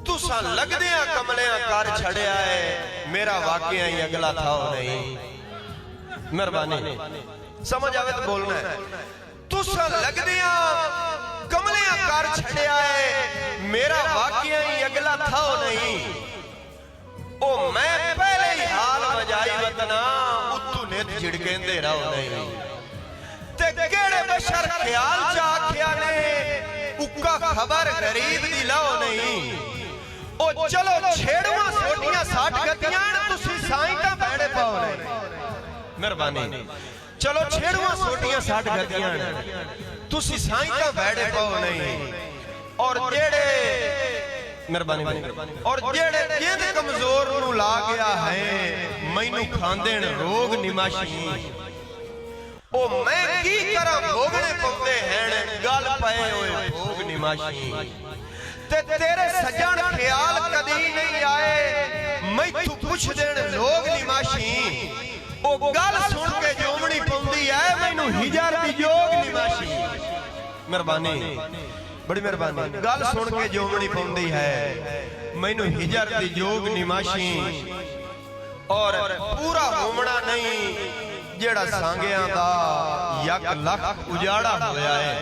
तुसा लगदिया कमलियां कर छड़िया है, मेरा वाकया ही अगला था नहीं। मेहरबानी समझ आवे तो बोलना है। तुसा लगदिया कमलियां कर छड़िया है, मेरा वाकया ही अगला था नहीं। ओ मैं पहले ही हाल बजाई वतना, उतू ने झिड़केंदे रहो नहीं। ते केड़े बशर ख्याल च आखिया ने, उक्का खबर गरीब दी लाओ नहीं। ओ चलो छेड़वा सोटियां 60 गतियां, तुसी साईं दा बैठे पाओ नहीं। मेहरबानी चलो छेड़वा सोटियां 60 गतियां, तुसी साईं दा बैठे पाओ नहीं। और जेड़े मेहरबानी और जेड़े जिंद कमजोर नू ला गया है, मैनू खांदे रोग निमाशी। ओ मैं की करा भोगने पौंदे हैं, गल पए होए भोग निमाशी। ते तेरे सजन ख्याल कदी नहीं आए, मैथू पुछ देण लोग निमाशी। ओ गल सुन के जोमनी पौंदी है, मैनू हिजर दी जोग निमाशी। मेहरबानी बड़ी मेहरबानी, गल सुन के जोमनी पौंदी है, मैनू हिजर दी जोग निमाशी। और पूरा होमना नहीं, जेड़ा सांगियां दा यक लख उजाड़ा होया है।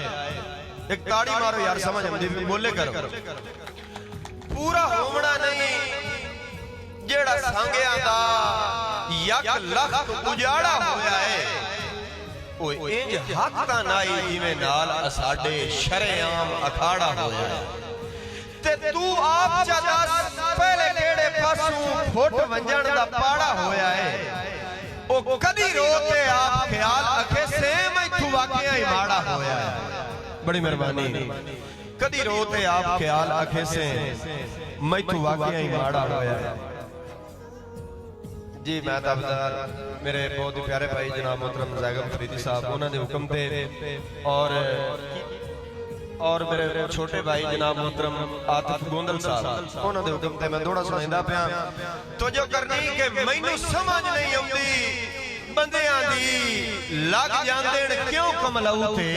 एक ताड़ी मारो यार, समझ आंदी बोले करो। पूरा होमना नहीं, जेड़ा सांगियां दा यक लख उजाड़ा होया है। ओए इंज हक दा नाई जिवें नाल असाडे शरेआम अखाड़ा होया है। ते तू आप चा दस पहले केड़े पासों फुट वंजण दा पाड़ा होया है। ओ कदी रोते आप ख्याल अखे से, मैथू वाकया ही माड़ा होया है। बड़ी मेहरबानी, कदी रोते आप ख्याल अखे से, मैथू वाकया ही माड़ा होया है। जी मैं ताबदार मेरे बहुत ही प्यारे भाई जनाब मोहतरम ज़ैगम फरीदी साहब, उन्होंने हुक्म थे। और मेरे छोटे भाई जनाब मोहतरम आतिफ गोंदल साहब, उन्होंने हुक्म थे। मैं थोड़ा सुनाइंदा पिया तो जो करनी कि मैनू समझ नहीं आउंदी, बंदियां दी लग जांदे क्यों कमलाऊ थे।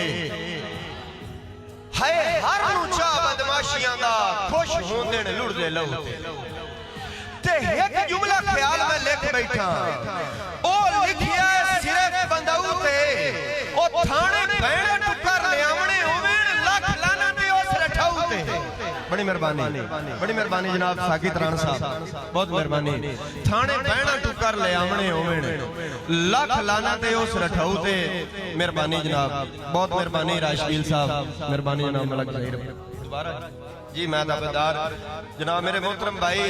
है हर नू चाह बदमाशियां दा, खुश होंदे लुड़दे लहू ते। एक जुमला ख्याल में लिख बैठा, ओ लिखिया सिर्फ बंदाऊ ते। ओ थाने बैण टुकर लियावणे होवे, लख लाना ते उस रठाऊ ते। बड़ी मेहरबानी जनाब साकिब राणा साहब, बहुत मेहरबानी। थाने बैण टुकर लियावणे होवे, लख लाना ते उस रठाऊ ते। मेहरबानी जनाब, बहुत मेहरबानी राशदील साहब, मेहरबानी जनाब मलक ज़हीर दोबारा जी। मैं दावेदार जनाब मेरे मोहतरम भाई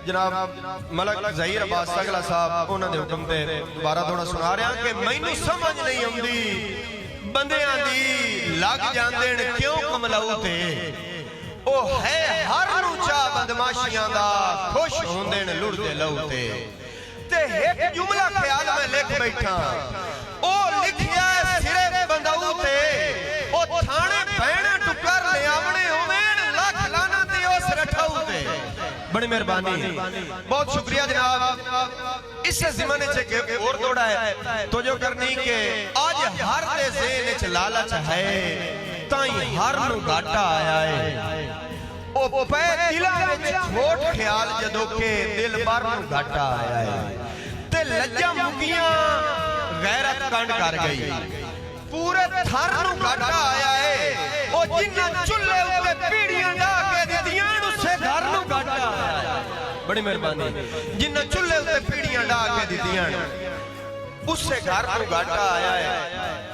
जनाब मलक ज़हीर अब्बास सगला साहब, उन्होंने हुक्म ते दोबारा थोड़ा सुना रहा कि मैनू समझ नहीं आउंदी, बंदियां दी लग जांदे क्यों कमलाऊ ते। ओ है हर नू चाह बदमाशियां दा, खुश होंदे लुड़दे लहू ते। ते एक जुमला ख्याल में लिख बैठा, ओ लिखिया सिर्फ बंदाऊ ते। ओ थाने बैण टुकर लियावणे होवे, लख लाना ते उस रठाऊ ते। बड़ी मेहरबानी, बहुत शुक्रिया जनाब। इस ज़माने से और दौड़ा है तो जो करनी के आज हर दे ज़हन च लालच है, ताई हर नू घाटा आया है। ओ पै दिलां विच छोट ख्याल जदों के दिल भर नू घाटा आया है। ते लज्जा मुकियां गैरत कंड कर गई, पूरे थर नू घाटा आया है। ओ जिन्ना चुल्हे उत्ते पीड़ियां ढा के दित्तियां, उसे घर नू घाटा आया है। बड़ी मेहरबानी, जिन्ना चुल्हे उत्ते पीड़ियां ढा के दित्तियां, उससे घर नू घाटा आया है।